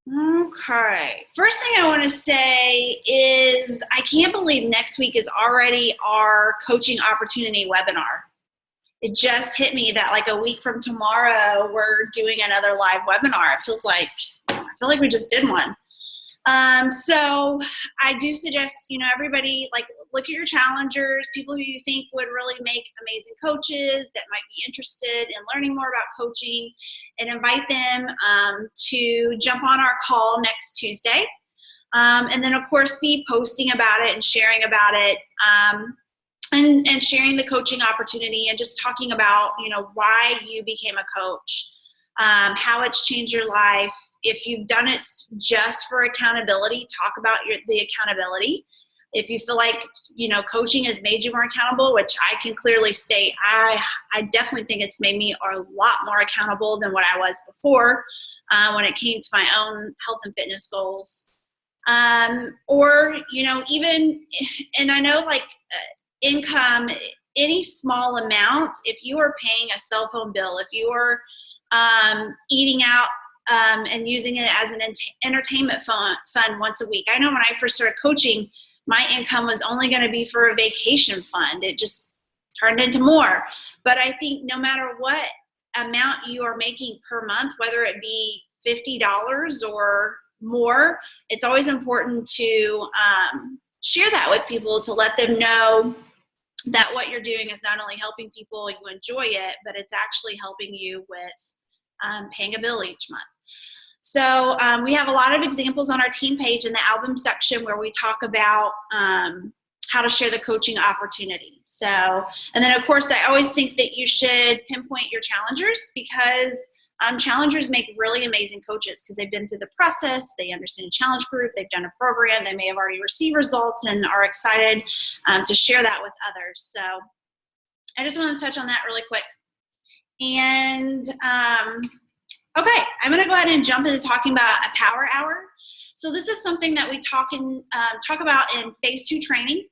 Okay. First thing I want to say is I can't believe next week is already our coaching opportunity webinar. It just hit me that like a week from tomorrow, we're doing another live webinar. I feel like we just did one. So I do suggest, everybody like look at your challengers, people who you think would really make amazing coaches that might be interested in learning more about coaching, and invite them to jump on our call next Tuesday. And then of course be posting about it and sharing about it. And sharing the coaching opportunity and just talking about, why you became a coach, how it's changed your life. If you've done it just for accountability, talk about the accountability. If you feel like, coaching has made you more accountable, which I can clearly state, I definitely think it's made me a lot more accountable than what I was before when it came to my own health and fitness goals. Or, even, and I know like income, any small amount, if you are paying a cell phone bill, if you are eating out and using it as an entertainment fund once a week. I know when I first started coaching, my income was only going to be for a vacation fund. It just turned into more. But I think no matter what amount you are making per month, whether it be $50 or more, it's always important to share that with people, to let them know that what you're doing is not only helping people, you enjoy it, but it's actually helping you with paying a bill each month. So we have a lot of examples on our team page in the album section where we talk about how to share the coaching opportunity. So, and then of course, I always think that you should pinpoint your challengers, because challengers make really amazing coaches because they've been through the process, they understand a challenge group, they've done a program, they may have already received results and are excited to share that with others. So I just want to touch on that really quick. And okay, I'm going to go ahead and jump into talking about a power hour. So this is something that we talk about in phase 2 training.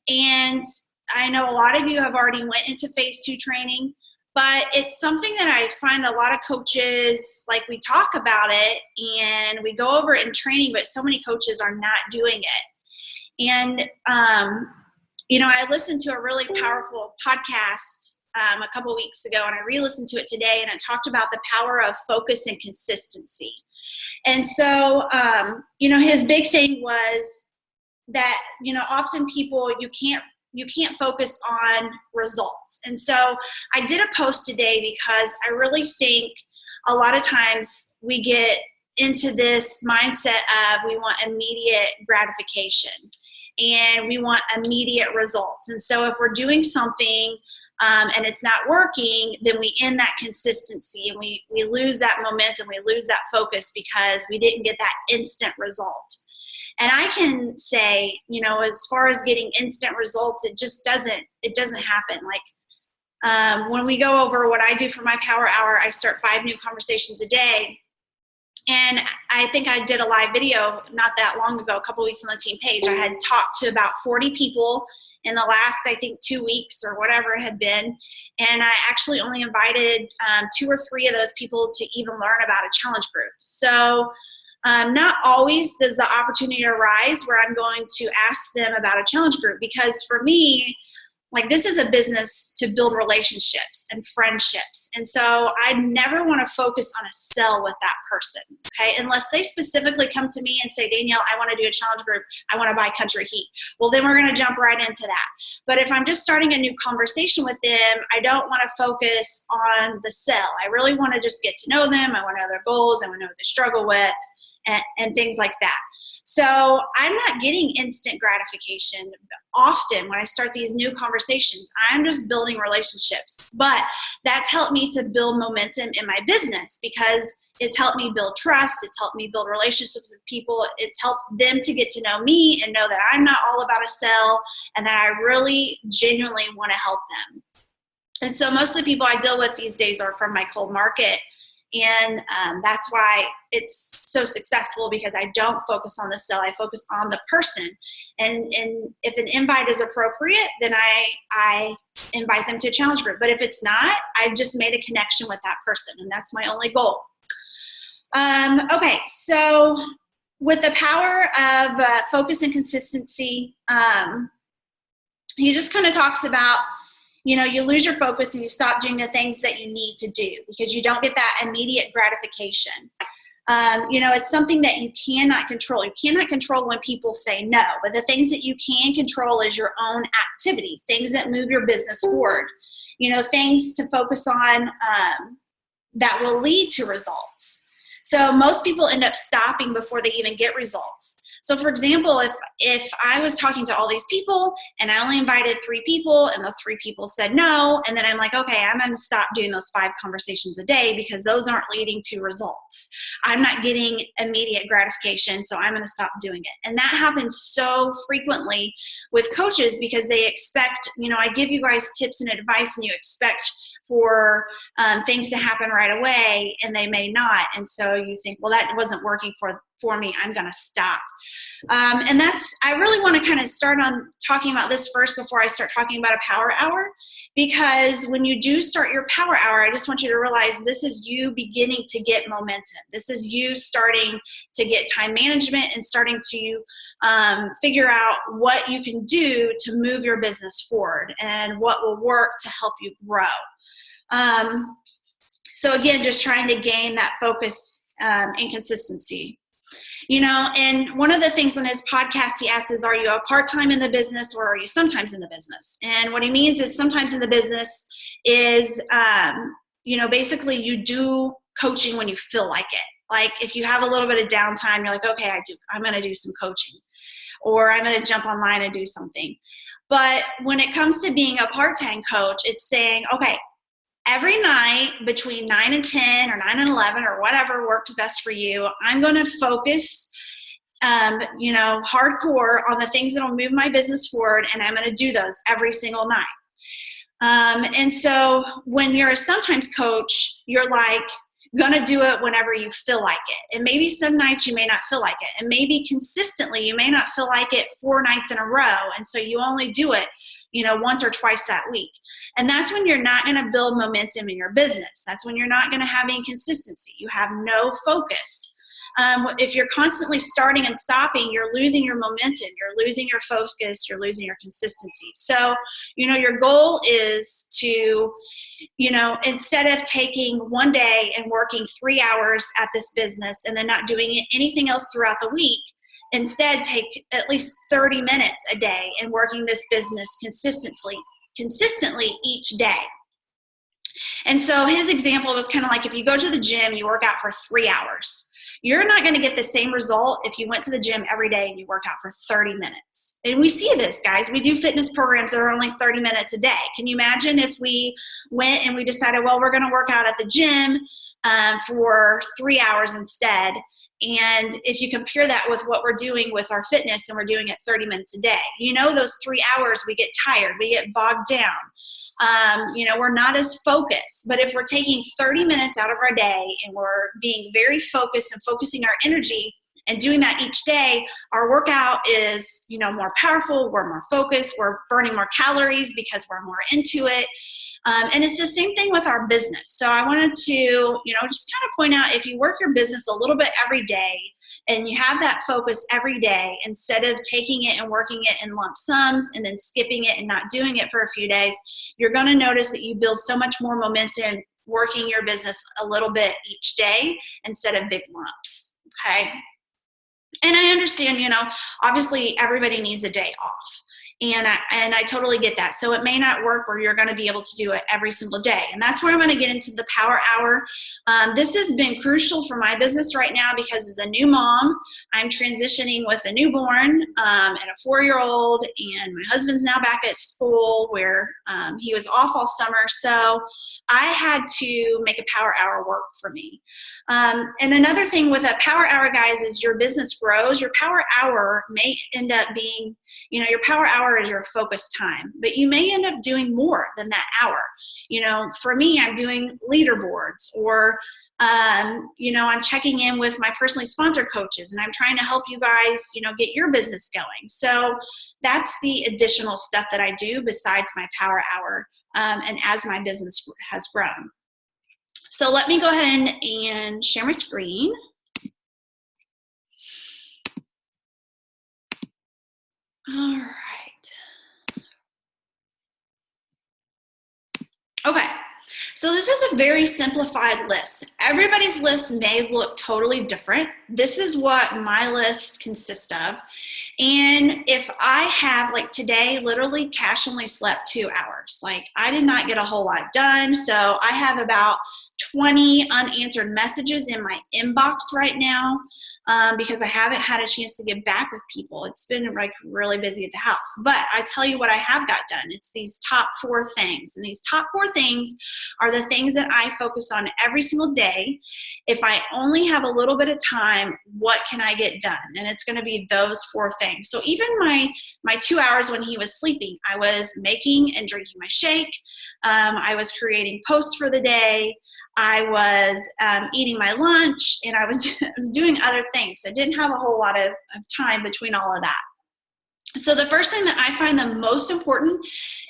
And I know a lot of you have already went into phase 2 training, but it's something that I find a lot of coaches, like we talk about it and we go over it in training, but so many coaches are not doing it. And, I listened to a really powerful podcast a couple weeks ago, and I re-listened to it today, and it talked about the power of focus and consistency. And so, his big thing was that, often people, you can't focus on results. And so I did a post today because I really think a lot of times we get into this mindset of we want immediate gratification and we want immediate results. And so if we're doing something and it's not working, then we end that consistency and we lose that momentum, we lose that focus because we didn't get that instant result. And I can say, as far as getting instant results, it doesn't happen. Like when we go over what I do for my power hour, I start 5 new conversations a day. And I think I did a live video not that long ago, a couple weeks on the team page. I had talked to about 40 people in the last, I think, 2 weeks or whatever it had been. And I actually only invited 2 or 3 of those people to even learn about a challenge group. So not always does the opportunity arise where I'm going to ask them about a challenge group, because for me, like, this is a business to build relationships and friendships. And so I never want to focus on a sell with that person, okay? Unless they specifically come to me and say, Danielle, I want to do a challenge group. I want to buy Country Heat. Well, then we're going to jump right into that. But if I'm just starting a new conversation with them, I don't want to focus on the sell. I really want to just get to know them. I want to know their goals. I want to know what they struggle with and things like that. So I'm not getting instant gratification. Often when I start these new conversations, I'm just building relationships. But that's helped me to build momentum in my business because it's helped me build trust. It's helped me build relationships with people. It's helped them to get to know me and know that I'm not all about a sell and that I really genuinely want to help them. And so most of the people I deal with these days are from my cold market. And that's why it's so successful, because I don't focus on the sell. I focus on the person. And if an invite is appropriate, then I invite them to a challenge group. But if it's not, I've just made a connection with that person. And that's my only goal. Okay, so with the power of focus and consistency, he just kind of talks about, you lose your focus and you stop doing the things that you need to do because you don't get that immediate gratification. It's something that you cannot control. You cannot control when people say no, but the things that you can control is your own activity, things that move your business forward, things to focus on that will lead to results. So most people end up stopping before they even get results. So for example, if I was talking to all these people and I only invited 3 people and those 3 people said no, and then I'm like, okay, I'm going to stop doing those 5 conversations a day because those aren't leading to results. I'm not getting immediate gratification, so I'm going to stop doing it. And that happens so frequently with coaches because they expect, I give you guys tips and advice and you expect for things to happen right away, and they may not. And so you think, well, that wasn't working for me. I'm going to stop. And I really want to kind of start on talking about this first before I start talking about a power hour, because when you do start your power hour, I just want you to realize this is you beginning to get momentum. This is you starting to get time management and starting to figure out what you can do to move your business forward and what will work to help you grow. So again, just trying to gain that focus and consistency. And one of the things on his podcast he asks is, are you a part-time in the business or are you sometimes in the business? And what he means is sometimes in the business is, basically you do coaching when you feel like it. Like if you have a little bit of downtime, you're like, okay, I'm going to do some coaching, or I'm going to jump online and do something. But when it comes to being a part-time coach, it's saying, okay, every night between 9 and 10 or 9 and 11 or whatever works best for you, I'm going to focus, hardcore on the things that will move my business forward, and I'm going to do those every single night. And so when you're a sometimes coach, you're like going to do it whenever you feel like it. And maybe some nights you may not feel like it. And maybe consistently you may not feel like it 4 nights in a row. And so you only do it once or twice that week. And that's when you're not going to build momentum in your business. That's when you're not going to have any consistency. You have no focus. If you're constantly starting and stopping, you're losing your momentum, you're losing your focus, you're losing your consistency. So, your goal is to, instead of taking one day and working 3 hours at this business and then not doing anything else throughout the week, instead take at least 30 minutes a day and working this business consistently each day. And so his example was kind of like if you go to the gym, you work out for 3 hours. You're not going to get the same result if you went to the gym every day and you work out for 30 minutes. And we see this, guys. We do fitness programs that are only 30 minutes a day. Can you imagine if we went and we decided, well, we're going to work out at the gym for 3 hours instead? And if you compare that with what we're doing with our fitness and we're doing it 30 minutes a day, those 3 hours we get tired, we get bogged down. We're not as focused. But if we're taking 30 minutes out of our day and we're being very focused and focusing our energy and doing that each day, our workout is, more powerful, we're more focused, we're burning more calories because we're more into it. And it's the same thing with our business. So I wanted to, just kind of point out, if you work your business a little bit every day and you have that focus every day, instead of taking it and working it in lump sums and then skipping it and not doing it for a few days, you're going to notice that you build so much more momentum working your business a little bit each day instead of big lumps. Okay. And I understand, obviously everybody needs a day off. And I totally get that. So it may not work where you're going to be able to do it every single day. And that's where I'm going to get into the power hour. This has been crucial for my business right now because as a new mom, I'm transitioning with a newborn and a 4-year-old, and my husband's now back at school where he was off all summer. So I had to make a power hour work for me. And another thing with a power hour, guys, is your business grows. Your power hour may end up being, your power hour is your focus time, but you may end up doing more than that hour. For me, I'm doing leaderboards, or I'm checking in with my personally sponsored coaches, and I'm trying to help you guys, get your business going. So that's the additional stuff that I do besides my power hour, and as my business has grown. So let me go ahead and share my screen. All right. Okay. So this is a very simplified list. Everybody's list may look totally different. This is what my list consists of. And if I have, like today, literally Cash only slept 2 hours. Like I did not get a whole lot done. So I have about 20 unanswered messages in my inbox right now because I haven't had a chance to get back with people. It's been like really busy at the house. But I tell you what I have got done. It's these top 4 things. And these top 4 things are the things that I focus on every single day. If I only have a little bit of time, what can I get done? And it's going to be those 4 things. So even my 2 hours when he was sleeping, I was making and drinking my shake. I was creating posts for the day. I was eating my lunch, and I was doing other things. So I didn't have a whole lot of time between all of that. So the first thing that I find the most important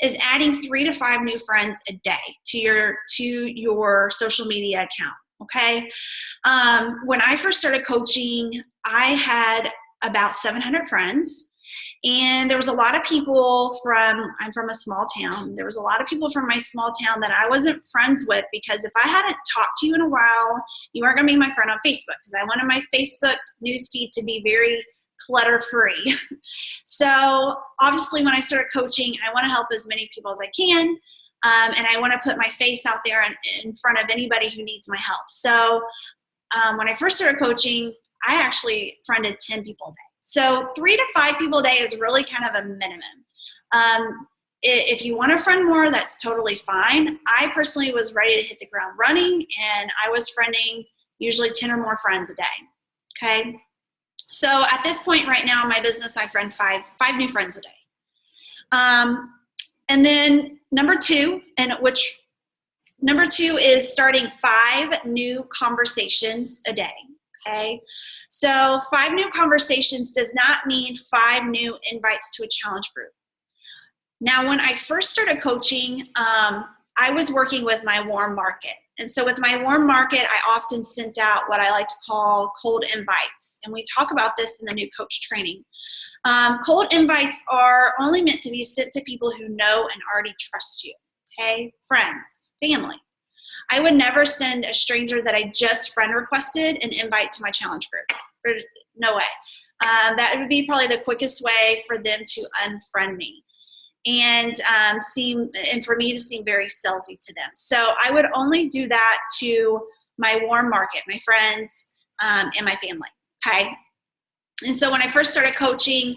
is adding 3 to 5 new friends a day to your social media account. Okay. When I first started coaching, I had about 700 friends. And there was a lot of people I'm from a small town. There was a lot of people from my small town that I wasn't friends with because if I hadn't talked to you in a while, you weren't going to be my friend on Facebook because I wanted my Facebook newsfeed to be very clutter-free. So obviously when I started coaching, I want to help as many people as I can. And I want to put my face out there in front of anybody who needs my help. So when I first started coaching, I actually friended 10 people a day. So 3 to 5 people a day is really kind of a minimum. If you want to friend more, that's totally fine. I personally was ready to hit the ground running, and I was friending usually 10 or more friends a day. Okay. So at this point right now in my business, I friend five new friends a day. And then number two is starting 5 new conversations a day. Okay. So 5 new conversations does not mean 5 new invites to a challenge group. Now, when I first started coaching, I was working with my warm market. And so with my warm market, I often sent out what I like to call cold invites. And we talk about this in the new coach training. Cold invites are only meant to be sent to people who know and already trust you. Okay, friends, family. I would never send a stranger that I just friend requested an invite to my challenge group. No way. That would be probably the quickest way for them to unfriend me and for me to seem very salesy to them. So I would only do that to my warm market, my friends, and my family. Okay. And so when I first started coaching,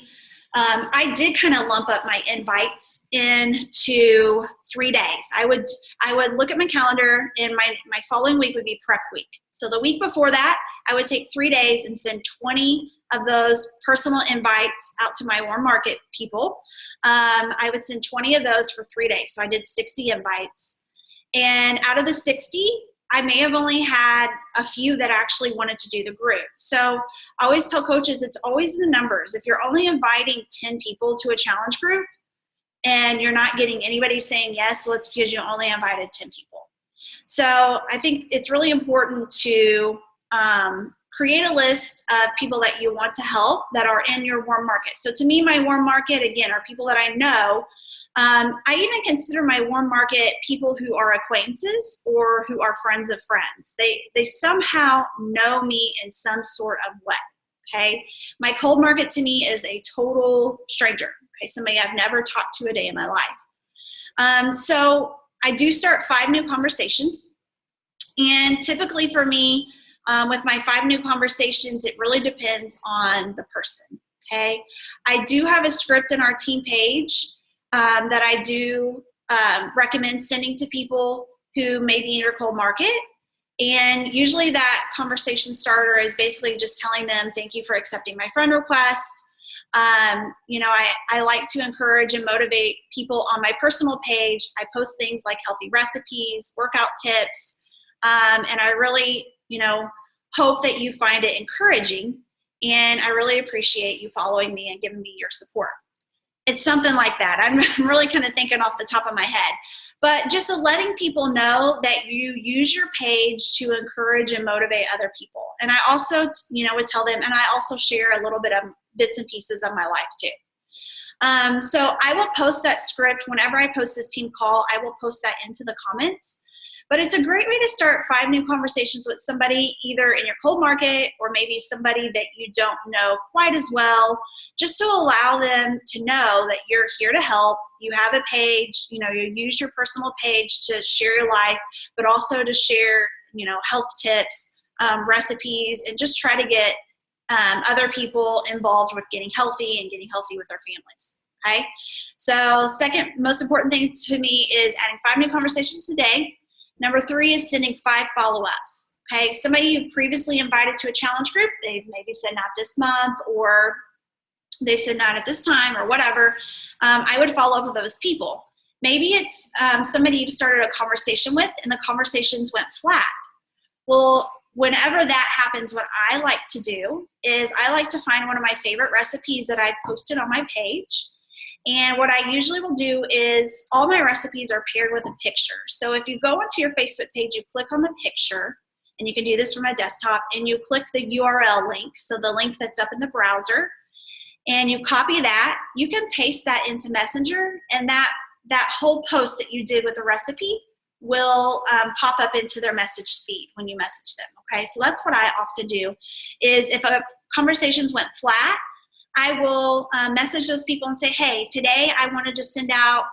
I did kind of lump up my invites into 3 days. I would look at my calendar, and my following week would be prep week. So the week before that, I would take 3 days and send 20 of those personal invites out to my warm market people. I would send 20 of those for 3 days. So I did 60 invites. And out of the 60, I may have only had a few that actually wanted to do the group. So I always tell coaches, it's always the numbers. If you're only inviting 10 people to a challenge group and you're not getting anybody saying yes, well, it's because you only invited 10 people. So I think it's really important to create a list of people that you want to help that are in your warm market. So to me, my warm market, again, are people that I know. I even consider my warm market people who are acquaintances or who are friends of friends. They somehow know me in some sort of way, okay? My cold market to me is a total stranger, okay? Somebody I've never talked to a day in my life. So I do start 5 new conversations. And typically for me, with my 5 new conversations, it really depends on the person, okay? I do have a script in our team page that I do recommend sending to people who may be in your cold market. And usually that conversation starter is basically just telling them, thank you for accepting my friend request. I like to encourage and motivate people on my personal page. I post things like healthy recipes, workout tips, and I really, hope that you find it encouraging. And I really appreciate you following me and giving me your support. It's something like that. I'm really kind of thinking off the top of my head. But just letting people know that you use your page to encourage and motivate other people. And I also, would tell them, and I also share a little bit of bits and pieces of my life too. So I will post that script whenever I post this team call. I will post that into the comments. But it's a great way to start 5 new conversations with somebody either in your cold market or maybe somebody that you don't know quite as well, just to allow them to know that you're here to help. You have a page, you use your personal page to share your life, but also to share, health tips, recipes, and just try to get other people involved with getting healthy and getting healthy with their families. Okay. So second most important thing to me is adding 5 new conversations a day. Number 3 is sending 5 follow-ups. Okay. Somebody you've previously invited to a challenge group, they maybe said not this month, or they said not at this time, or whatever. I would follow up with those people. Maybe it's somebody you've started a conversation with and the conversations went flat. Well, whenever that happens, what I like to do is I like to find one of my favorite recipes that I've posted on my page. And what I usually will do is all my recipes are paired with a picture. So if you go onto your Facebook page, you click on the picture, and you can do this from a desktop, and you click the URL link, so the link that's up in the browser, and you copy that. You can paste that into Messenger, and that whole post that you did with the recipe will pop up into their message feed when you message them. Okay, so that's what I often do, is if a conversations went flat, I will message those people and say, hey, today I wanted to send out,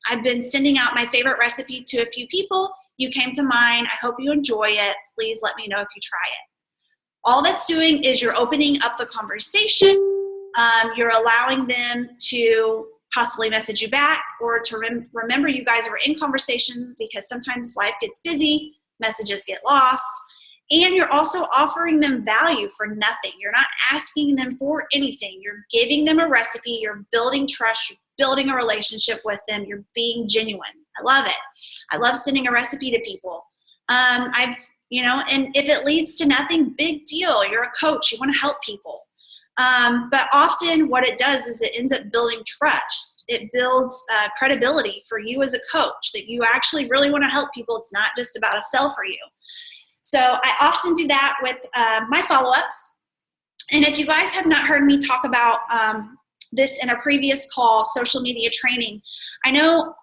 I've been sending out my favorite recipe to a few people. You came to mind. I hope you enjoy it. Please let me know if you try it. All that's doing is you're opening up the conversation. You're allowing them to possibly message you back, or to remember you guys were in conversations, because sometimes life gets busy, messages get lost. And you're also offering them value for nothing. You're not asking them for anything. You're giving them a recipe. You're building trust. You're building a relationship with them. You're being genuine. I love it. I love sending a recipe to people. And if it leads to nothing, big deal. You're a coach. You want to help people. But often what it does is it ends up building trust. It builds credibility for you as a coach, that you actually really want to help people. It's not just about a sell for you. So I often do that with my follow-ups. And if you guys have not heard me talk about this in a previous call, social media training, I know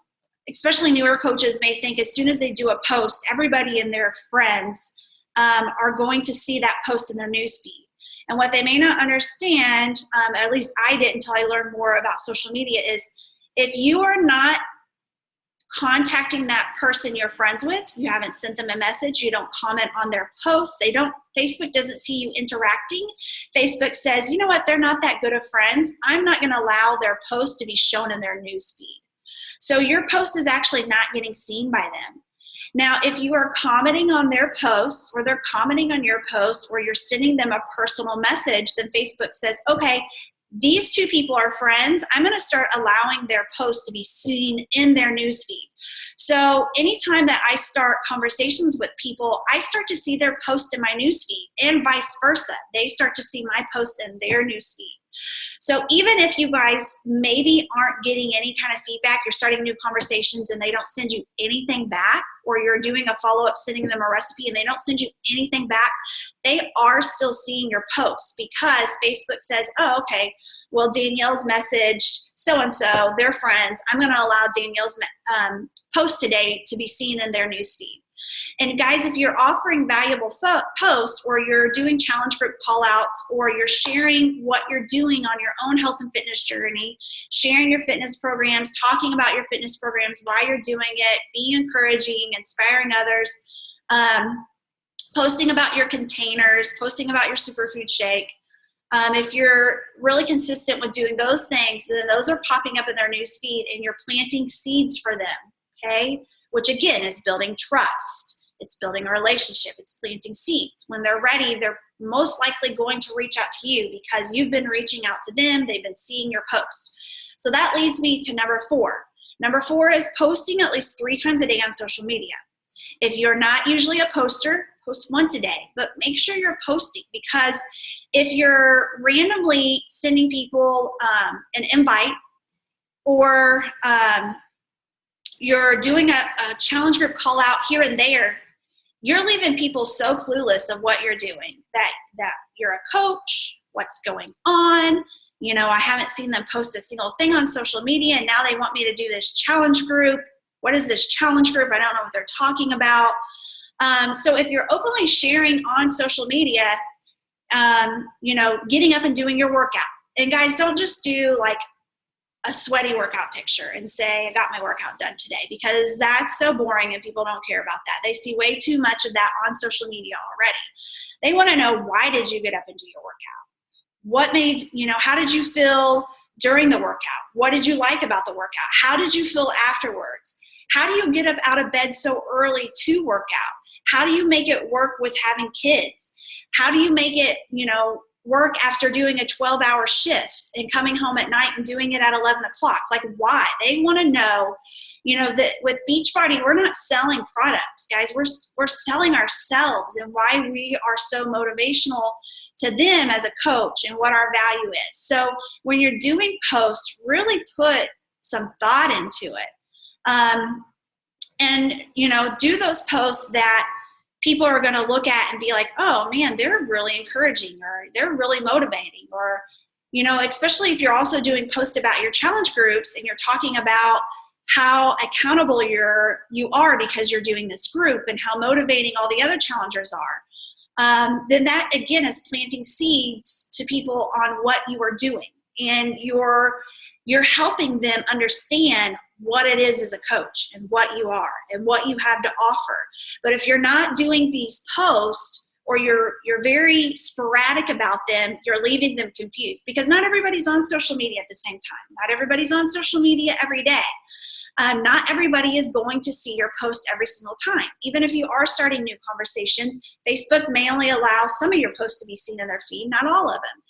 especially newer coaches may think as soon as they do a post, everybody and their friends are going to see that post in their newsfeed. And what they may not understand, at least I did until I learned more about social media, is if you are not contacting that person you're friends with, you haven't sent them a message, you don't comment on their posts, Facebook doesn't see you interacting. Facebook says, you know what, they're not that good of friends. I'm not going to allow their post to be shown in their newsfeed. So your post is actually not getting seen by them. Now, if you are commenting on their posts, or they're commenting on your post, or you're sending them a personal message, then Facebook says, okay, these 2 people are friends. I'm going to start allowing their posts to be seen in their newsfeed. So anytime that I start conversations with people, I start to see their post in my newsfeed, and vice versa. They start to see my post in their newsfeed. So even if you guys maybe aren't getting any kind of feedback, you're starting new conversations and they don't send you anything back, or you're doing a follow-up sending them a recipe and they don't send you anything back, they are still seeing your posts, because Facebook says, oh, okay, well, Danielle's message so-and-so, they're friends. I'm going to allow Danielle's post today to be seen in their newsfeed. And guys, if you're offering valuable posts, or you're doing challenge group call outs, or you're sharing what you're doing on your own health and fitness journey, sharing your fitness programs, talking about your fitness programs, why you're doing it, being encouraging, inspiring others, posting about your containers, posting about your superfood shake. If you're really consistent with doing those things, then those are popping up in their newsfeed, and you're planting seeds for them, okay? Which again is building trust. It's building a relationship. It's planting seeds. When they're ready, they're most likely going to reach out to you, because you've been reaching out to them. They've been seeing your posts. So that leads me to number 4. Number 4 is posting at least 3 times a day on social media. If you're not usually a poster, post once a day, but make sure you're posting, because if you're randomly sending people an invite, or you're doing a challenge group call out here and there, you're leaving people so clueless of what you're doing, that you're a coach, what's going on. I haven't seen them post a single thing on social media, and now they want me to do this challenge group. What is this challenge group? I don't know what they're talking about. So if you're openly sharing on social media, getting up and doing your workout. And guys, don't just do like a sweaty workout picture and say, I got my workout done today, because that's so boring and people don't care about that. They see way too much of that on social media already. They want to know, why did you get up and do your workout? What made, how did you feel during the workout? What did you like about the workout? How did you feel afterwards? How do you get up out of bed so early to work out? How do you make it work with having kids? How do you make it, work after doing a 12-hour shift and coming home at night and doing it at 11 o'clock? Like, why? They want to know, that with Beachbody, we're not selling products, guys. We're selling ourselves and why we are so motivational to them as a coach and what our value is. So when you're doing posts, really put some thought into it. And do those posts that people are going to look at and be like, oh man, they're really encouraging, or they're really motivating, or, especially if you're also doing posts about your challenge groups and you're talking about how accountable you are because you're doing this group and how motivating all the other challengers are. Then that again is planting seeds to people on what you are doing, and you're helping them understand what it is as a coach and what you are and what you have to offer. But if you're not doing these posts, or you're very sporadic about them, you're leaving them confused, because not everybody's on social media at the same time. Not everybody's on social media every day. Not everybody is going to see your post every single time. Even if you are starting new conversations, Facebook may only allow some of your posts to be seen in their feed, not all of them.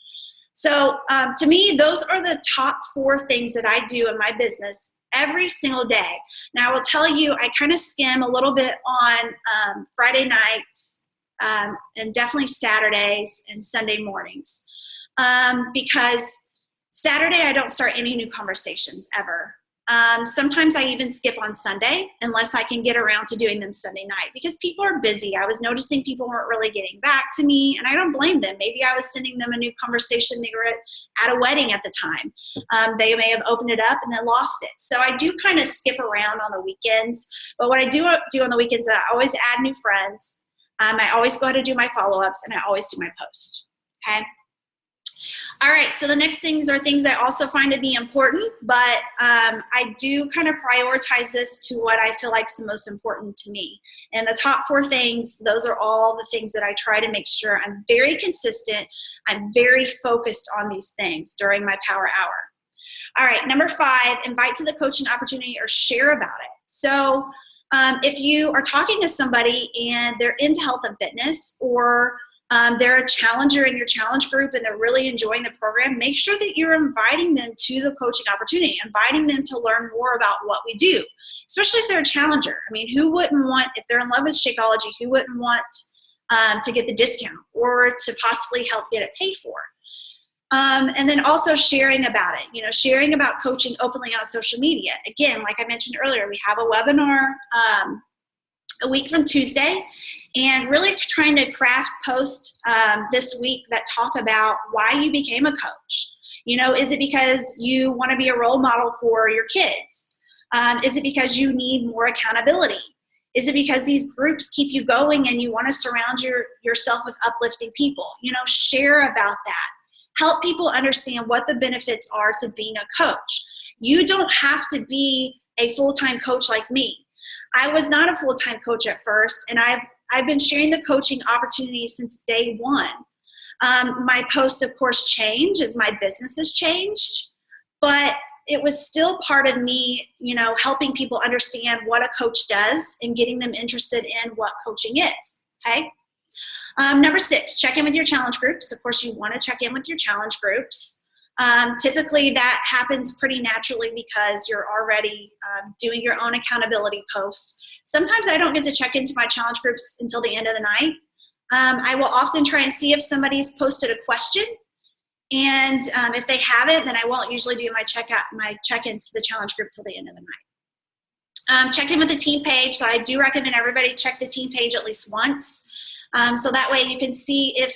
So to me, those are the top 4 things that I do in my business every single day. Now, I will tell you, I kind of skim a little bit on Friday nights and definitely Saturdays and Sunday mornings, because Saturday I don't start any new conversations ever. Sometimes I even skip on Sunday unless I can get around to doing them Sunday night, because people are busy. I was noticing people weren't really getting back to me, and I don't blame them. Maybe I was sending them a new conversation. They were at a wedding at the time. They may have opened it up and then lost it. So I do kind of skip around on the weekends. But what I do on the weekends is I always add new friends. I always go ahead and do my follow-ups, and I always do my post. Okay. All right, so the next things are things I also find to be important, but I do kind of prioritize this to what I feel like is the most important to me. And the top 4 things, those are all the things that I try to make sure I'm very consistent. I'm very focused on these things during my power hour. All right, number 5, invite to the coaching opportunity or share about it. So if you are talking to somebody and they're into health and fitness, or they're a challenger in your challenge group and they're really enjoying the program, make sure that you're inviting them to the coaching opportunity, inviting them to learn more about what we do, especially if they're a challenger. I mean, who wouldn't want, if they're in love with Shakeology, who wouldn't want to get the discount or to possibly help get it paid for? And then also sharing about it, sharing about coaching openly on social media. Again, like I mentioned earlier, we have a webinar a week from Tuesday, and really trying to craft posts this week that talk about why you became a coach. Is it because you want to be a role model for your kids? Is it because you need more accountability? Is it because these groups keep you going and you want to surround yourself with uplifting people? Share about that. Help people understand what the benefits are to being a coach. You don't have to be a full-time coach like me. I was not a full-time coach at first, and I've been sharing the coaching opportunities since day one. My posts, of course, change as my business has changed, but it was still part of me, helping people understand what a coach does and getting them interested in what coaching is, okay? Number 6, check in with your challenge groups. Of course, you want to check in with your challenge groups. Typically that happens pretty naturally because you're already doing your own accountability posts. Sometimes I don't get to check into my challenge groups until the end of the night. I will often try and see if somebody's posted a question, and if they haven't, then I won't usually do my check-ins to the challenge group till the end of the night. Check in with the team page. So I do recommend everybody check the team page at least once. So that way you can see if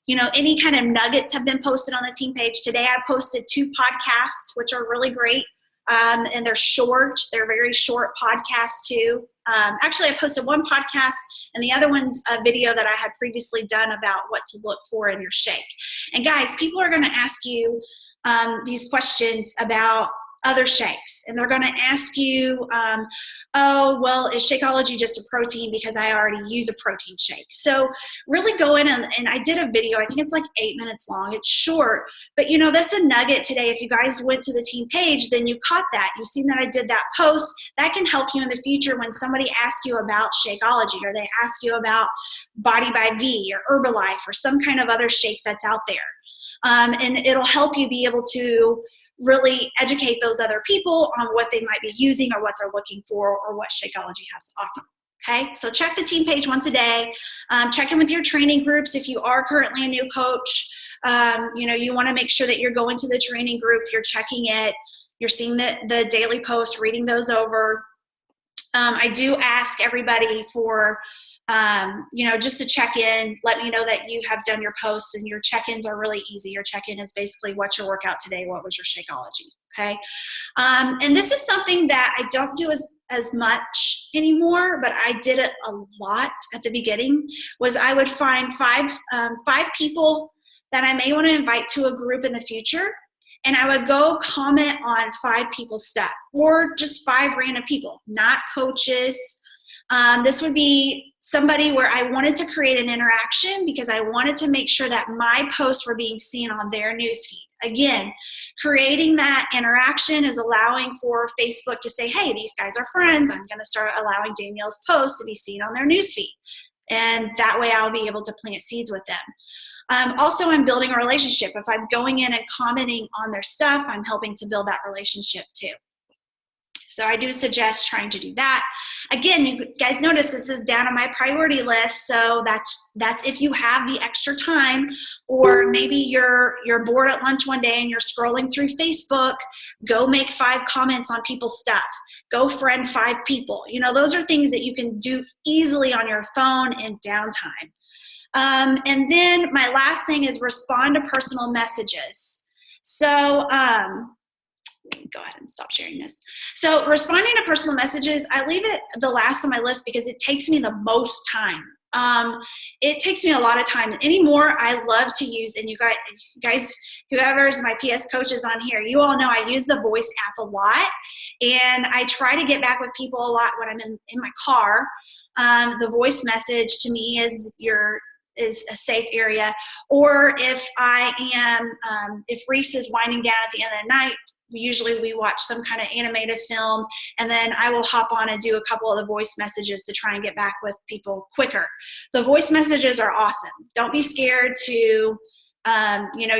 any kind of nuggets have been posted on the team page. Today I posted 2 podcasts, which are really great. And they're short. They're very short podcasts too. Actually, I posted 1 podcast, and the other one's a video that I had previously done about what to look for in your shake. And guys, people are going to ask you these questions about other shakes, and they're going to ask you, oh, well, is Shakeology just a protein because I already use a protein shake? So really go in, and I did a video. I think it's like 8 minutes long. It's short, but that's a nugget today. If you guys went to the team page, then you caught that. You've seen that I did that post. That can help you in the future when somebody asks you about Shakeology, or they ask you about Body by V or Herbalife or some kind of other shake that's out there. And it'll help you be able to really educate those other people on what they might be using or what they're looking for or what Shakeology has to offer. Okay, so check the team page once a day. Check in with your training groups if you are currently a new coach. You want to make sure that you're going to the training group, you're checking it, you're seeing the daily posts, reading those over. I do ask everybody for just to check in, let me know that you have done your posts, and your check-ins are really easy. Your check-in is basically what's your workout today, what was your Shakeology, okay? And this is something that I don't do as much anymore, but I did it a lot at the beginning, was I would find five people that I may want to invite to a group in the future, and I would go comment on 5 people's stuff, or just 5 random people, not coaches. This would be somebody where I wanted to create an interaction because I wanted to make sure that my posts were being seen on their newsfeed. Again, creating that interaction is allowing for Facebook to say, hey, these guys are friends. I'm going to start allowing Danielle's posts to be seen on their newsfeed. And that way I'll be able to plant seeds with them. Also, I'm building a relationship. If I'm going in and commenting on their stuff, I'm helping to build that relationship too. So I do suggest trying to do that. Again, you guys notice this is down on my priority list. So that's if you have the extra time, or maybe you're bored at lunch one day and you're scrolling through Facebook, go make 5 comments on people's stuff. Go friend 5 people. Those are things that you can do easily on your phone in downtime. And then my last thing is respond to personal messages. So, go ahead and stop sharing this. So responding to personal messages, I leave it the last on my list because it takes me the most time. It takes me a lot of time. Anymore, I love to use, and you guys, whoever's my PS coaches on here, you all know I use the voice app a lot, and I try to get back with people a lot when I'm in my car. The voice message to me is a safe area. Or if I am, if Reese is winding down at the end of the night, usually we watch some kind of animated film, and then I will hop on and do a couple of the voice messages to try and get back with people quicker. The voice messages are awesome. Don't be scared to,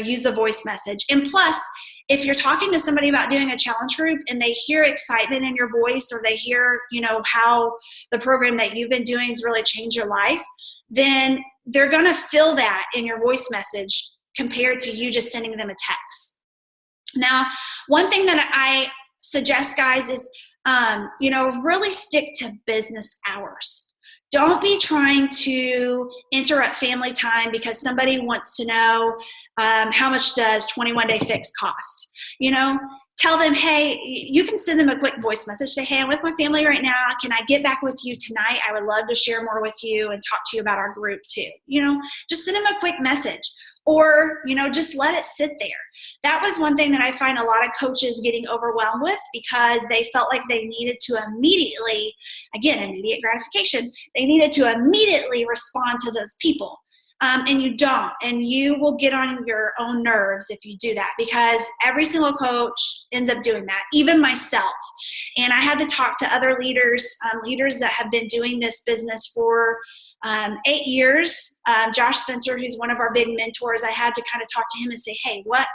use the voice message. And plus, if you're talking to somebody about doing a challenge group and they hear excitement in your voice, or they hear, how the program that you've been doing has really changed your life, then they're going to feel that in your voice message compared to you just sending them a text. Now, one thing that I suggest, guys, is, really stick to business hours. Don't be trying to interrupt family time because somebody wants to know how much does 21 Day Fix cost. Tell them, hey, you can send them a quick voice message. Say, hey, I'm with my family right now. Can I get back with you tonight? I would love to share more with you and talk to you about our group too. Just send them a quick message. Or, just let it sit there. That was one thing that I find a lot of coaches getting overwhelmed with, because they felt like they needed to immediately, again, immediate gratification, they needed to immediately respond to those people. And you don't. And you will get on your own nerves if you do that, because every single coach ends up doing that, even myself. And I had to talk to other leaders that have been doing this business for 8 years. Josh Spencer, who's one of our big mentors, I had to kind of talk to him and say, hey, what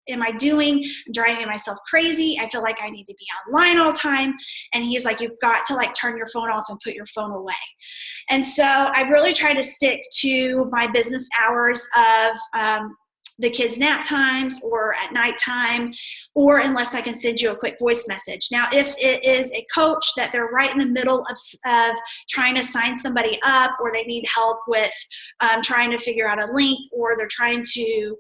am I doing? I'm driving myself crazy. I feel like I need to be online all the time. And he's like, you've got to turn your phone off and put your phone away. And so I've really tried to stick to my business hours of the kids' nap times or at nighttime, or unless I can send you a quick voice message. Now, if it is a coach that they're right in the middle of trying to sign somebody up, or they need help with trying to figure out a link, or they're trying to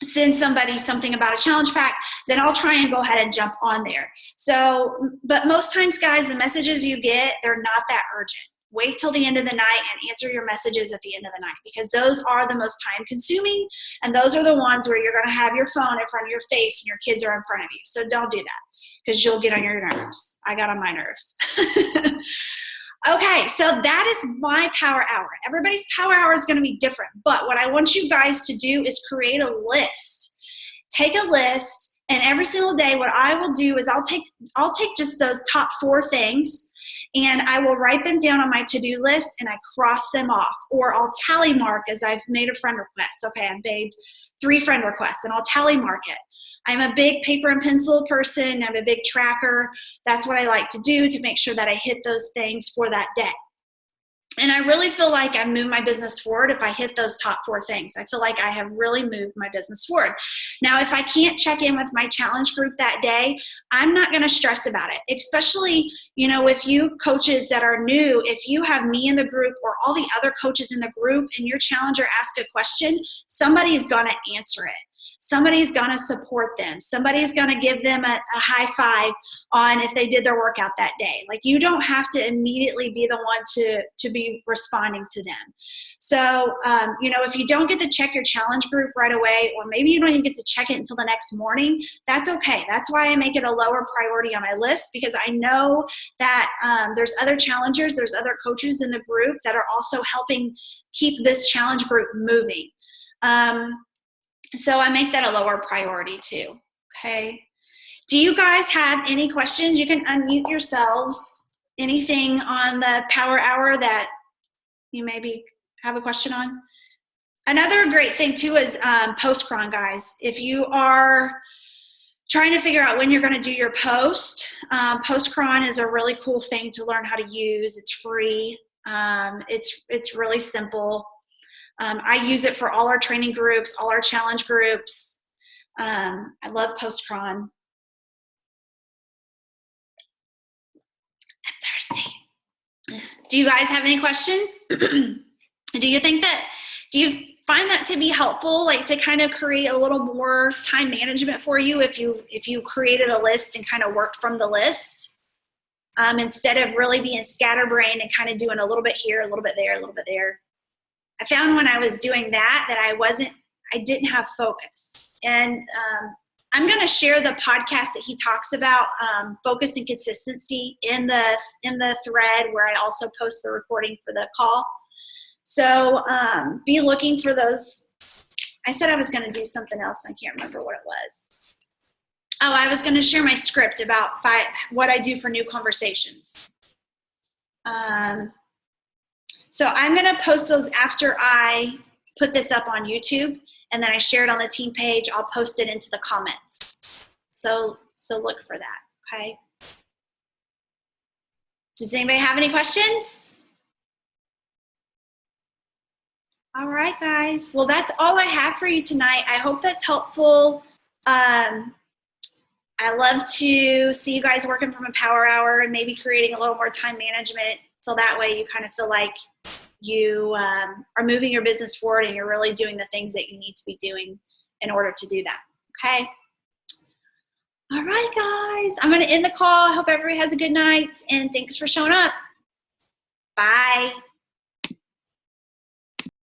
send somebody something about a challenge pack, then I'll try and go ahead and jump on there. So, but most times, guys, the messages you get, they're not that urgent. Wait till the end of the night and answer your messages at the end of the night, because those are the most time consuming, and those are the ones where you're going to have your phone in front of your face and your kids are in front of you. So don't do that, because you'll get on your nerves. I got on my nerves. Okay, so that is my power hour. Everybody's power hour is going to be different, but what I want you guys to do is create a list. Take a list, and every single day what I will do is I'll take just those top 4 things, and I will write them down on my to-do list, and I cross them off, or I'll tally mark as I've made a friend request. Okay, I've made 3 friend requests, and I'll tally mark it. I'm a big paper and pencil person. I'm a big tracker. That's what I like to do to make sure that I hit those things for that day. And I really feel like I've moved my business forward if I hit those top 4 things. I feel like I have really moved my business forward. Now, if I can't check in with my challenge group that day, I'm not going to stress about it, especially, with you coaches that are new. If you have me in the group or all the other coaches in the group and your challenger asks a question, somebody's going to answer it. Somebody's going to support them. Somebody's going to give them a high five on if they did their workout that day. Like, you don't have to immediately be the one to be responding to them. So, if you don't get to check your challenge group right away, or maybe you don't even get to check it until the next morning, that's okay. That's why I make it a lower priority on my list, because I know that there's other challengers, there's other coaches in the group that are also helping keep this challenge group moving. So I make that a lower priority too, okay? Do you guys have any questions? You can unmute yourselves. Anything on the power hour that you maybe have a question on? Another great thing too is post-cron, guys. If you are trying to figure out when you're going to do your post-cron is a really cool thing to learn how to use. It's free. It's really simple. I use it for all our training groups, all our challenge groups. I love post-cron. I'm thirsty. Do you guys have any questions? Do you find that to be helpful, like to kind of create a little more time management for you if you created a list and kind of worked from the list, instead of really being scatterbrained and kind of doing a little bit here, a little bit there, a little bit there? I found when I was doing that I didn't have focus. And I'm going to share the podcast that he talks about, focus and consistency, in the thread where I also post the recording for the call. So be looking for those. I said I was going to do something else. I can't remember what it was. Oh, I was going to share my script about what I do for new conversations. So I'm going to post those after I put this up on YouTube, and then I share it on the team page. I'll post it into the comments. So look for that, okay? Does anybody have any questions? All right, guys. Well, that's all I have for you tonight. I hope that's helpful. I love to see you guys working from a power hour and maybe creating a little more time management, so that way you kind of feel like you are moving your business forward and you're really doing the things that you need to be doing in order to do that, okay? All right, guys. I'm going to end the call. I hope everybody has a good night, and thanks for showing up. Bye.